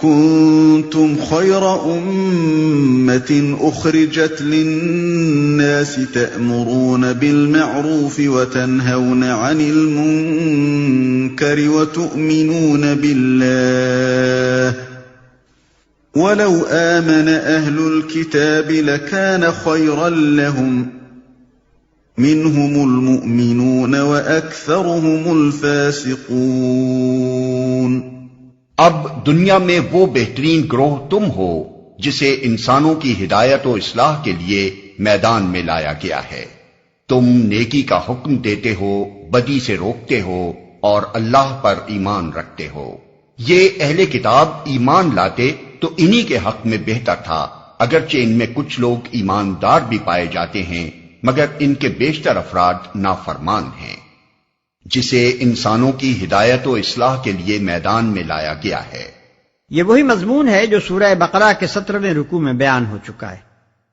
كنتم خير أمة أخرجت للناس تأمرون بالمعروف وتنهون عن المنكر وتؤمنون بالله ولو آمن أهل الكتاب لكان خيرا لهم منهم المؤمنون وأكثرهم الفاسقون۔ اب دنیا میں وہ بہترین گروہ تم ہو جسے انسانوں کی ہدایت و اصلاح کے لیے میدان میں لایا گیا ہے۔ تم نیکی کا حکم دیتے ہو، بدی سے روکتے ہو اور اللہ پر ایمان رکھتے ہو۔ یہ اہل کتاب ایمان لاتے تو انہی کے حق میں بہتر تھا، اگرچہ ان میں کچھ لوگ ایماندار بھی پائے جاتے ہیں مگر ان کے بیشتر افراد نافرمان ہیں۔ جسے انسانوں کی ہدایت و اصلاح کے لیے میدان میں لایا گیا ہے۔ یہ وہی مضمون ہے جو سورہ بقرہ کے 17ویں رکوع میں بیان ہو چکا ہے۔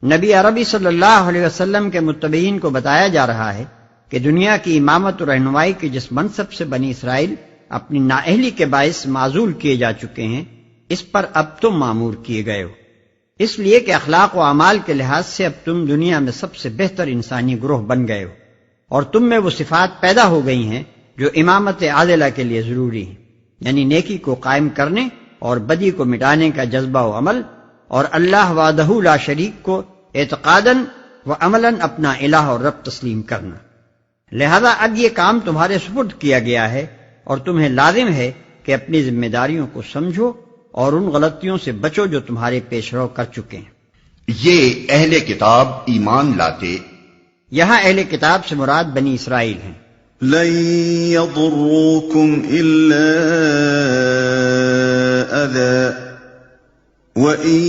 نبی عربی صلی اللہ علیہ وسلم کے متبعین کو بتایا جا رہا ہے کہ دنیا کی امامت و رہنمائی کے جس منصب سے بنی اسرائیل اپنی نااہلی کے باعث معزول کیے جا چکے ہیں، اس پر اب تم معمور کیے گئے ہو، اس لیے کہ اخلاق و اعمال کے لحاظ سے اب تم دنیا میں سب سے بہتر انسانی گروہ بن گئے ہو، اور تم میں وہ صفات پیدا ہو گئی ہیں جو امامت عادلہ کے لیے ضروری ہیں، یعنی نیکی کو قائم کرنے اور بدی کو مٹانے کا جذبہ و عمل، اور اللہ وحدہ لا شریک کو اعتقاداً و عملاً اپنا الہ اور رب تسلیم کرنا۔ لہذا اب یہ کام تمہارے سپرد کیا گیا ہے اور تمہیں لازم ہے کہ اپنی ذمہ داریوں کو سمجھو اور ان غلطیوں سے بچو جو تمہارے پیش رو کر چکے ہیں۔ یہ اہل کتاب ایمان لاتے، یہاں اہل کتاب سے مراد بنی اسرائیل ہیں۔ لن يضروكم إلا أذى وإن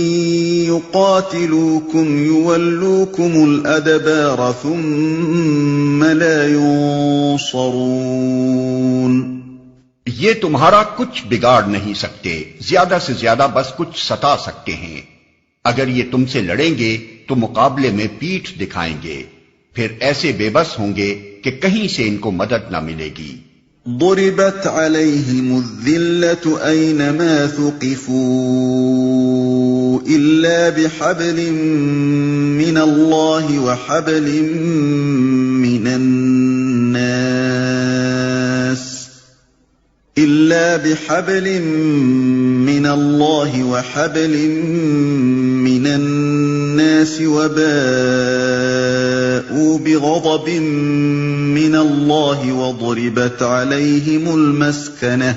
يقاتلوكم يولوكم الأدبار ثم لا ينصرون۔ یہ تمہارا کچھ بگاڑ نہیں سکتے، زیادہ سے زیادہ بس کچھ ستا سکتے ہیں۔ اگر یہ تم سے لڑیں گے تو مقابلے میں پیٹھ دکھائیں گے، پھر ایسے بے بس ہوں گے کہ کہیں سے ان کو مدد نہ ملے گی۔ ضربت عليهم الذلة أينما ثقفوا إلا بحبل من الله وحبل من الناس وباءوا بغضب من الله وضربت عليهم المسكنة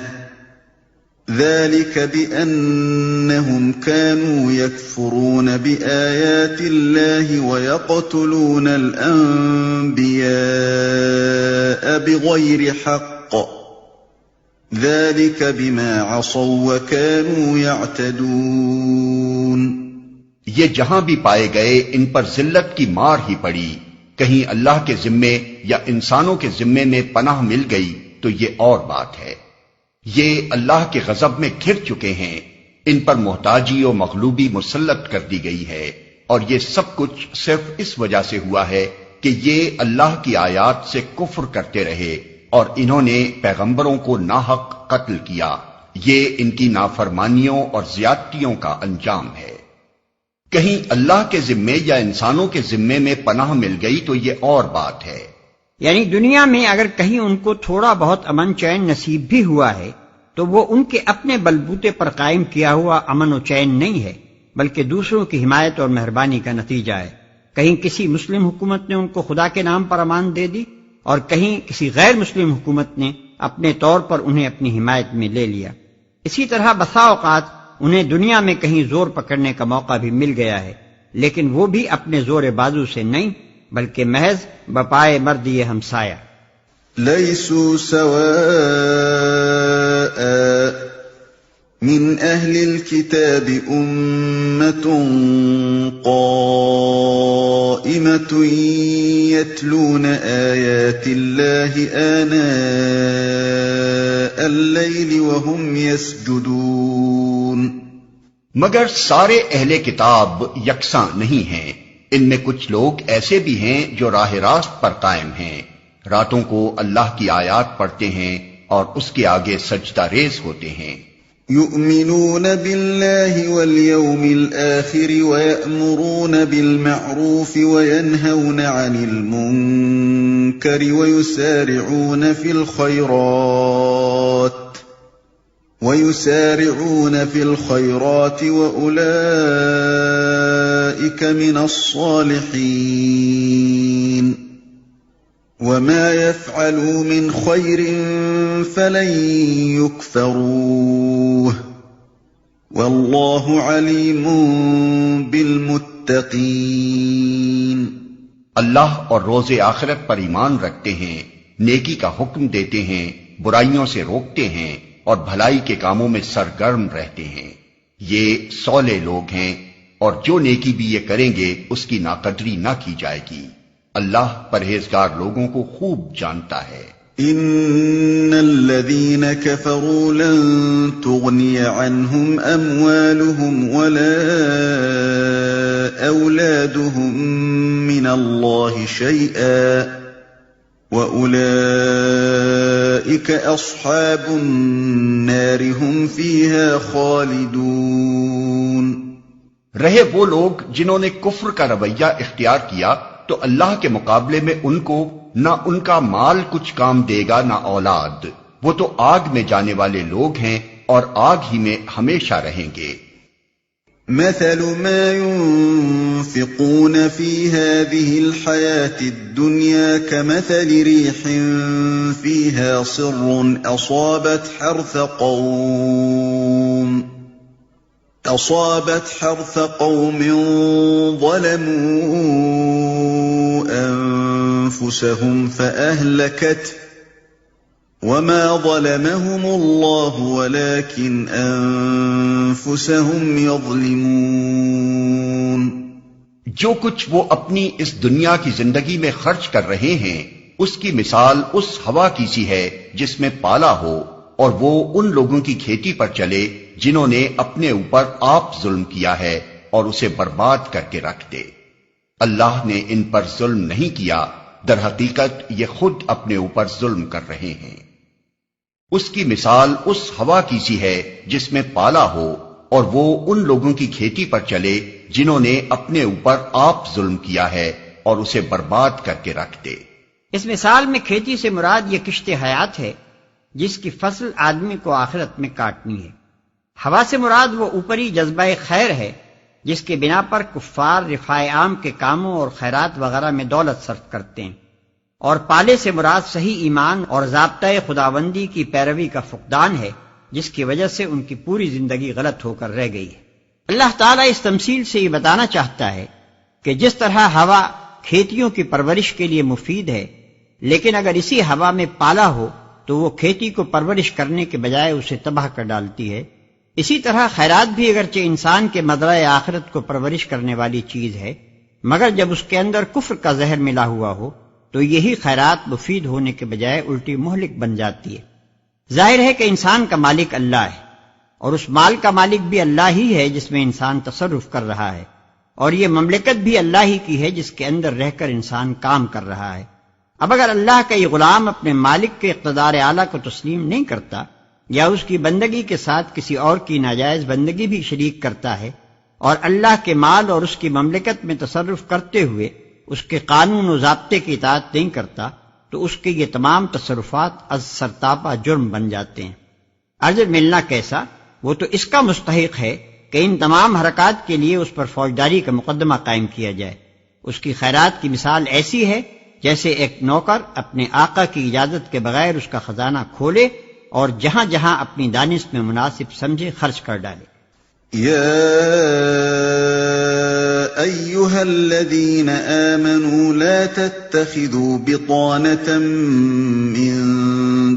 ذلك بأنهم كانوا يكفرون بآيات الله ويقتلون الأنبياء بغير حق ذلك بما عصوا وكانوا يعتدون۔ یہ جہاں بھی پائے گئے ان پر ذلت کی مار ہی پڑی، کہیں اللہ کے ذمے یا انسانوں کے ذمے میں پناہ مل گئی تو یہ اور بات ہے۔ یہ اللہ کے غضب میں گھر چکے ہیں، ان پر محتاجی و مغلوبی مسلط کر دی گئی ہے، اور یہ سب کچھ صرف اس وجہ سے ہوا ہے کہ یہ اللہ کی آیات سے کفر کرتے رہے اور انہوں نے پیغمبروں کو ناحق قتل کیا۔ یہ ان کی نافرمانیوں اور زیادتیوں کا انجام ہے۔ کہیں اللہ کے ذمے یا انسانوں کے ذمے میں پناہ مل گئی تو یہ اور بات ہے۔ یعنی دنیا میں اگر کہیں ان کو تھوڑا بہت امن چین نصیب بھی ہوا ہے تو وہ ان کے اپنے بلبوتے پر قائم کیا ہوا امن و چین نہیں ہے، بلکہ دوسروں کی حمایت اور مہربانی کا نتیجہ ہے۔ کہیں کسی مسلم حکومت نے ان کو خدا کے نام پر امان دے دی اور کہیں کسی غیر مسلم حکومت نے اپنے طور پر انہیں اپنی حمایت میں لے لیا۔ اسی طرح بسا اوقات انہیں دنیا میں کہیں زور پکڑنے کا موقع بھی مل گیا ہے، لیکن وہ بھی اپنے زور بازو سے نہیں بلکہ محض بپائے مردی ہمسایہ۔ لیسوا سواء من اہل الكتاب امة قائمة يتلون آیات اللہ آناء اللیل وهم یسجدون۔ مگر سارے اہل کتاب یکساں نہیں ہیں، ان میں کچھ لوگ ایسے بھی ہیں جو راہ راست پر قائم ہیں، راتوں کو اللہ کی آیات پڑھتے ہیں اور اس کے آگے سجدہ ریز ہوتے ہیں۔ يؤمنون بالله واليوم الآخر ويأمرون بالمعروف وينهون عن المنكر ويسارعون في الخيرات وأولئك من الصالحين وما يفعلوا من خير فلن يكفروه والله عليم بالمتقين۔ اللہ اور روز آخرت پر ایمان رکھتے ہیں، نیکی کا حکم دیتے ہیں، برائیوں سے روکتے ہیں اور بھلائی کے کاموں میں سرگرم رہتے ہیں، یہ صالح لوگ ہیں، اور جو نیکی بھی یہ کریں گے اس کی ناقدری نہ کی جائے گی۔ اللہ پرہیزگار لوگوں کو خوب جانتا ہے۔ ان الذين كفروا لن تغني عنهم اموالهم ولا اولادهم من الله شيئا واولئك اصحاب النار هم فيها خالدون۔ رہے وہ لوگ جنہوں نے کفر کا رویہ اختیار کیا تو اللہ کے مقابلے میں ان کو نہ ان کا مال کچھ کام دے گا نہ اولاد، وہ تو آگ میں جانے والے لوگ ہیں اور آگ ہی میں ہمیشہ رہیں گے۔ مثل ما ينفقون في هذه الحياة الدنيا كمثل ريح فيها صر أصابت حرث قوم ظلموا أنفسهم فأهلكته وما ظلمهم الله ولكن أنفسهم يظلمون۔ جو کچھ وہ اپنی اس دنیا کی زندگی میں خرچ کر رہے ہیں اس کی مثال اس ہوا کی سی ہے جس میں پالا ہو اور وہ ان لوگوں کی کھیتی پر چلے جنہوں نے اپنے اوپر آپ ظلم کیا ہے اور اسے برباد کر کے رکھ دے۔ اللہ نے ان پر ظلم نہیں کیا، در حقیقت یہ خود اپنے اوپر ظلم کر رہے ہیں۔ اس کی مثال اس ہوا کی سی ہے جس میں پالا ہو اور وہ ان لوگوں کی کھیتی پر چلے جنہوں نے اپنے اوپر آپ ظلم کیا ہے اور اسے برباد کر کے رکھ دے۔ اس مثال میں کھیتی سے مراد یہ کشت حیات ہے جس کی فصل آدمی کو آخرت میں کاٹنی ہے۔ ہوا سے مراد وہ اوپری جذبہ خیر ہے جس کے بنا پر کفار رفاع عام کے کاموں اور خیرات وغیرہ میں دولت صرف کرتے ہیں، اور پالے سے مراد صحیح ایمان اور ضابطۂ خداوندی کی پیروی کا فقدان ہے جس کی وجہ سے ان کی پوری زندگی غلط ہو کر رہ گئی ہے۔ اللہ تعالیٰ اس تمثیل سے یہ بتانا چاہتا ہے کہ جس طرح ہوا کھیتیوں کی پرورش کے لیے مفید ہے، لیکن اگر اسی ہوا میں پالا ہو تو وہ کھیتی کو پرورش کرنے کے بجائے اسے تباہ کر ڈالتی ہے، اسی طرح خیرات بھی اگرچہ انسان کے مزرعہ آخرت کو پرورش کرنے والی چیز ہے، مگر جب اس کے اندر کفر کا زہر ملا ہوا ہو تو یہی خیرات مفید ہونے کے بجائے الٹی مہلک بن جاتی ہے۔ ظاہر ہے کہ انسان کا مالک اللہ ہے، اور اس مال کا مالک بھی اللہ ہی ہے جس میں انسان تصرف کر رہا ہے، اور یہ مملکت بھی اللہ ہی کی ہے جس کے اندر رہ کر انسان کام کر رہا ہے۔ اب اگر اللہ کا یہ غلام اپنے مالک کے اقتدار اعلیٰ کو تسلیم نہیں کرتا یا اس کی بندگی کے ساتھ کسی اور کی ناجائز بندگی بھی شریک کرتا ہے اور اللہ کے مال اور اس کی مملکت میں تصرف کرتے ہوئے اس کے قانون و ضابطے کی اطاعت نہیں کرتا تو اس کے یہ تمام تصرفات از سرتاپا جرم بن جاتے ہیں۔ اجر ملنا کیسا؟ وہ تو اس کا مستحق ہے کہ ان تمام حرکات کے لیے اس پر فوجداری کا مقدمہ قائم کیا جائے۔ اس کی خیرات کی مثال ایسی ہے جیسے ایک نوکر اپنے آقا کی اجازت کے بغیر اس کا خزانہ کھولے اور جہاں جہاں اپنی دانش میں مناسب سمجھے خرچ کر ڈالے۔ يا أيها الذين آمنوا لا تتخذوا بطانة من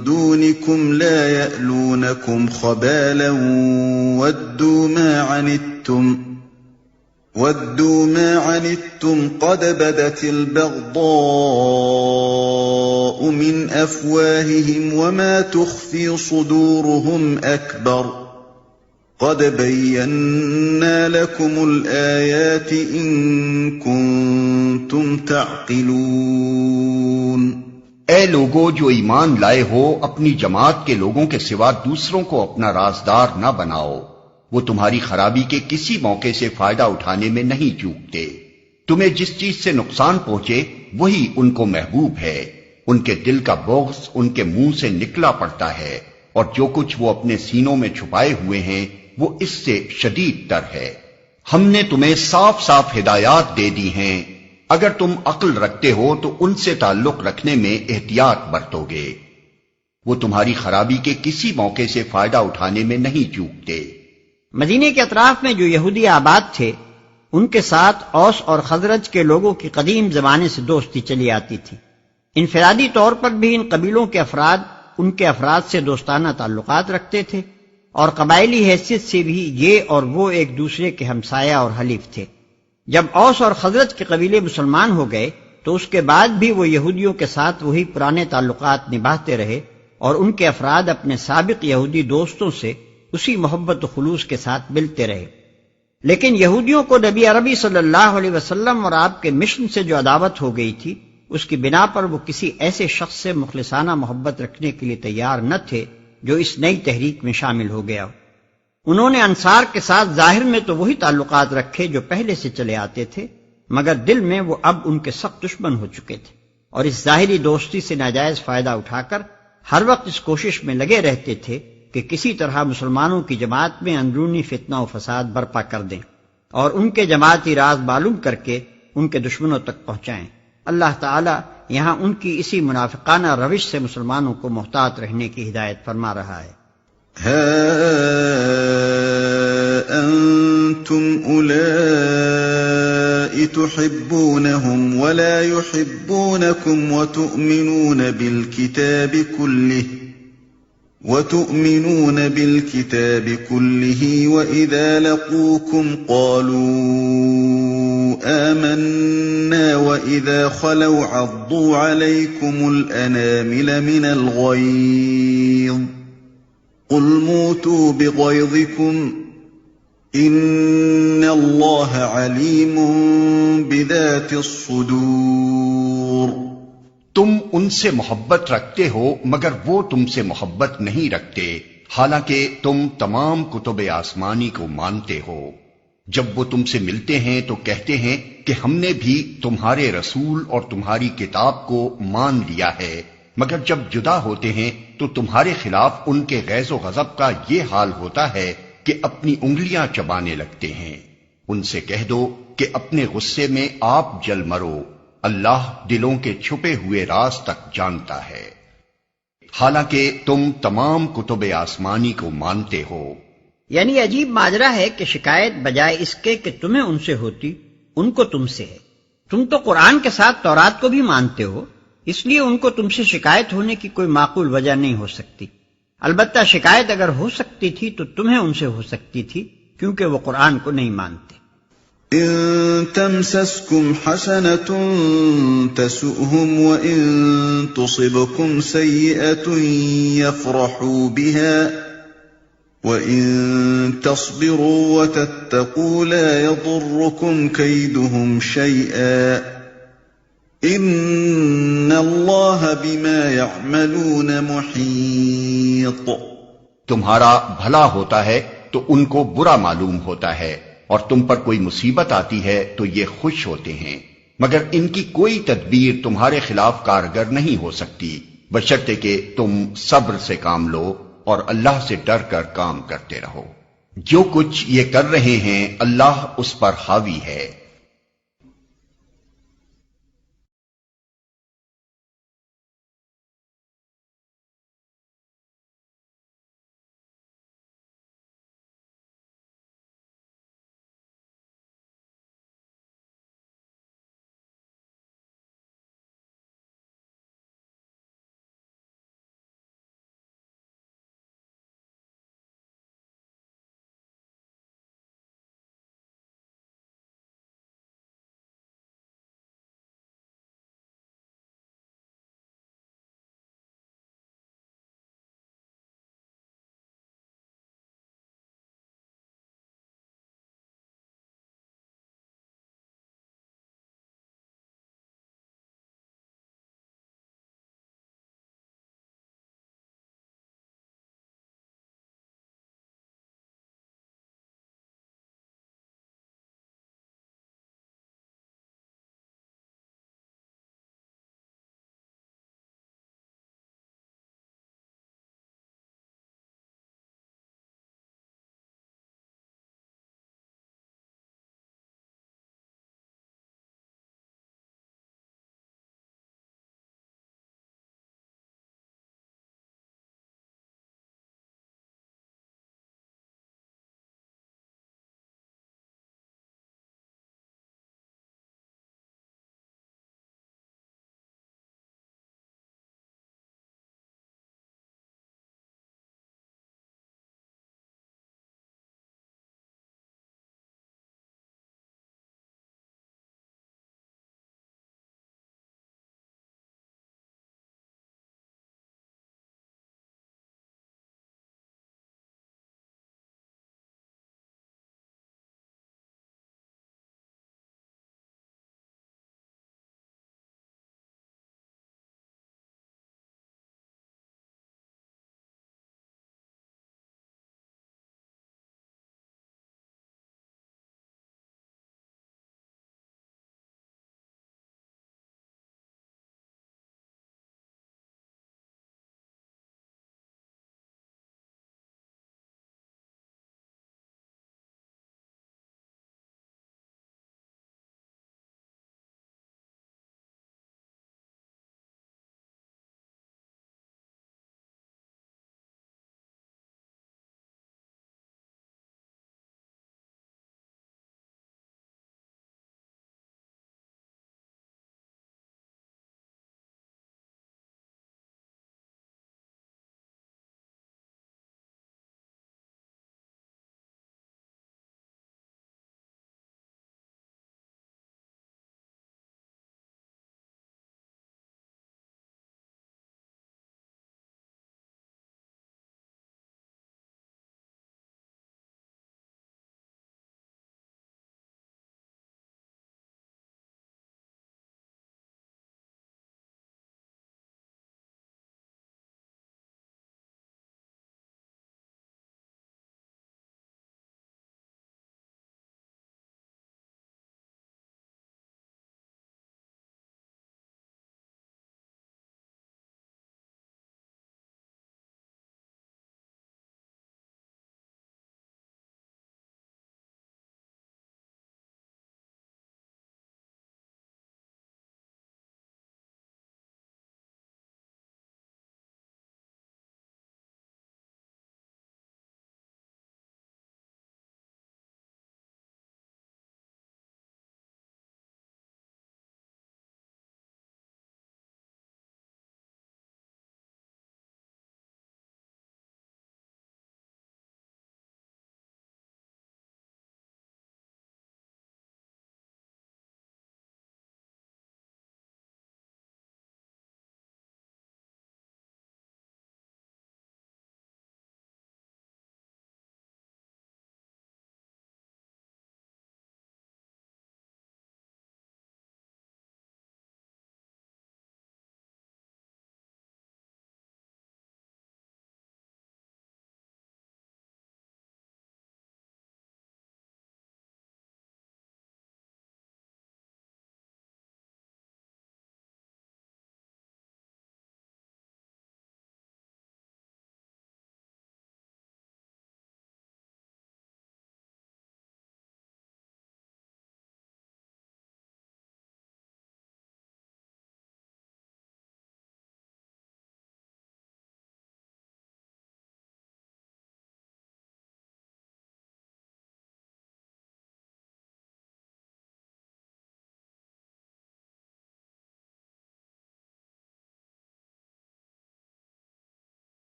دونكم لا يألونكم خبالا ودوا ما عنتم قد بدت البغضاء من أفواههم وما تخفي صدورهم أكبر قد بينا لكم الآيات إن كنتم تعقلون۔ اے لوگو جو ایمان لائے ہو، اپنی جماعت کے لوگوں کے سوا دوسروں کو اپنا رازدار نہ بناؤ، وہ تمہاری خرابی کے کسی موقع سے فائدہ اٹھانے میں نہیں چوکتے۔ تمہیں جس چیز سے نقصان پہنچے وہی ان کو محبوب ہے، ان کے دل کا بغض ان کے منہ سے نکلا پڑتا ہے، اور جو کچھ وہ اپنے سینوں میں چھپائے ہوئے ہیں وہ اس سے شدید تر ہے۔ ہم نے تمہیں صاف صاف ہدایات دے دی ہیں، اگر تم عقل رکھتے ہو تو ان سے تعلق رکھنے میں احتیاط برتو گے، وہ تمہاری خرابی کے کسی موقع سے فائدہ اٹھانے میں نہیں چوکتے۔ مدینے کے اطراف میں جو یہودی آباد تھے ان کے ساتھ اوس اور خزرج کے لوگوں کی قدیم زمانے سے دوستی چلی آتی تھی۔ انفرادی طور پر بھی ان قبیلوں کے افراد ان کے افراد سے دوستانہ تعلقات رکھتے تھے، اور قبائلی حیثیت سے بھی یہ اور وہ ایک دوسرے کے ہمسایہ اور حلیف تھے۔ جب اوس اور خزرج کے قبیلے مسلمان ہو گئے تو اس کے بعد بھی وہ یہودیوں کے ساتھ وہی پرانے تعلقات نبھاتے رہے، اور ان کے افراد اپنے سابق یہودی دوستوں سے اسی محبت و خلوص کے ساتھ ملتے رہے۔ لیکن یہودیوں کو نبی عربی صلی اللہ علیہ وسلم اور آپ کے مشن سے جو عداوت ہو گئی تھی، اس کی بنا پر وہ کسی ایسے شخص سے مخلصانہ محبت رکھنے کے لیے تیار نہ تھے جو اس نئی تحریک میں شامل ہو گیا ہو۔ انہوں نے انصار کے ساتھ ظاہر میں تو وہی تعلقات رکھے جو پہلے سے چلے آتے تھے، مگر دل میں وہ اب ان کے سخت دشمن ہو چکے تھے، اور اس ظاہری دوستی سے ناجائز فائدہ اٹھا کر ہر وقت اس کوشش میں لگے رہتے تھے کہ کسی طرح مسلمانوں کی جماعت میں اندرونی فتنہ و فساد برپا کر دیں اور ان کے جماعتی راز معلوم کر کے ان کے دشمنوں تک پہنچائیں۔ اللہ تعالی یہاں ان کی اسی منافقانہ روش سے مسلمانوں کو محتاط رہنے کی ہدایت فرما رہا ہے۔ ها أنتم أولئك تحبونهم ولا يحبونكم وتؤمنون بالكتاب كله وإذا لقوكم قالوا آمنا وإذا خلوا عضوا عليكم الأنامل من الغيظ قل موتوا بغيظكم إن الله عليم بذات الصدور۔ تم ان سے محبت رکھتے ہو مگر وہ تم سے محبت نہیں رکھتے، حالانکہ تم تمام کتب آسمانی کو مانتے ہو۔ جب وہ تم سے ملتے ہیں تو کہتے ہیں کہ ہم نے بھی تمہارے رسول اور تمہاری کتاب کو مان لیا ہے، مگر جب جدا ہوتے ہیں تو تمہارے خلاف ان کے غیظ و غضب کا یہ حال ہوتا ہے کہ اپنی انگلیاں چبانے لگتے ہیں۔ ان سے کہہ دو کہ اپنے غصے میں آپ جل مرو، اللہ دلوں کے چھپے ہوئے راز تک جانتا ہے، حالانکہ تم تمام کتب آسمانی کو مانتے ہو۔ یعنی عجیب ماجرا ہے کہ شکایت بجائے اس کے کہ تمہیں ان سے ہوتی، ان کو تم سے ہے۔ تم تو قرآن کے ساتھ تورات کو بھی مانتے ہو، اس لیے ان کو تم سے شکایت ہونے کی کوئی معقول وجہ نہیں ہو سکتی۔ البتہ شکایت اگر ہو سکتی تھی تو تمہیں ان سے ہو سکتی تھی، کیونکہ وہ قرآن کو نہیں مانتے۔ إن تمسسكم حسنة تسؤهم وإن تصبكم سيئة يفرحوا بها وإن تصبروا وتتقوا لا يضركم كيدهم شيئا إن الله بما يعملون محيط۔ تمہارا بھلا ہوتا ہے تو ان کو برا معلوم ہوتا ہے، اور تم پر کوئی مصیبت آتی ہے تو یہ خوش ہوتے ہیں، مگر ان کی کوئی تدبیر تمہارے خلاف کارگر نہیں ہو سکتی، بشرطے کہ تم صبر سے کام لو اور اللہ سے ڈر کر کام کرتے رہو۔ جو کچھ یہ کر رہے ہیں اللہ اس پر حاوی ہے۔